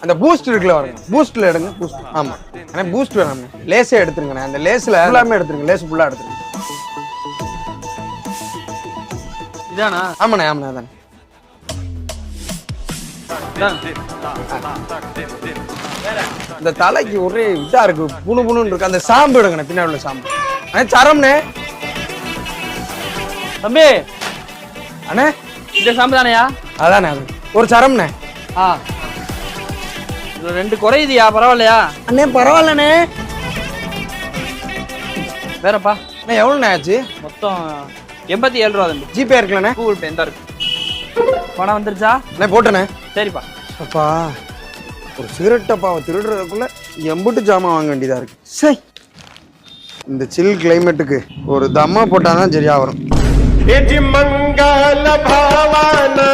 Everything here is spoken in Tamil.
அந்த பூஸ்ட் இருக்குல்ல பாருங்க, பூஸ்ட்ல எடுங்க. பூஸ்ட் ஆமா, ஆனா பூஸ்ட் வேணாம், லேஸே எடுத்துருங்க. அந்த லேஸ்ல எல்லாமே எடுத்துருங்க, லேஸ் ஃபுல்லா எடுத்துருங்க. இதானா? ஆமாண்ணே ஆமாண்ணே அதானே. இந்த தலைக்கு ஒரே இதா இருக்கு, புணு புணுன்னு இருக்கு. அந்த சாம்பு எடுங்கண்ணே, பின்னாடி உள்ள சாம்பு. அண்ணே சரம்ண்ணே. தம்பி அண்ணே இந்த சாம்பு தானையா? அதானே அது ஒரு சரம்ண்ணே. ஆ இது 2 குறையுதியா? பரவாயில்லையா? அண்ணே பரவாயில்லண்ணே. வேறப்பா அண்ணே எவ்வளோண்ணே ஆச்சு? மொத்தம் 87 ரூபா தம்பி. ஜிபே இருக்குல்லண்ணே? கூகுள் பே எந்த இருக்கு? பணம் வந்துருச்சா? அண்ணே போட்டேண்ணே. சரிப்பா. அப்பா ஒரு சிகரெட் டப்பாவை திருடுறதுக்குள்ள எம்புட்டு ஜாமான் வாங்க வேண்டியதா இருக்கு. சை, இந்த சில் கிளைமேட்டுக்கு ஒரு தம்மா போட்டாதான் சரியா வரும். मंगल भावना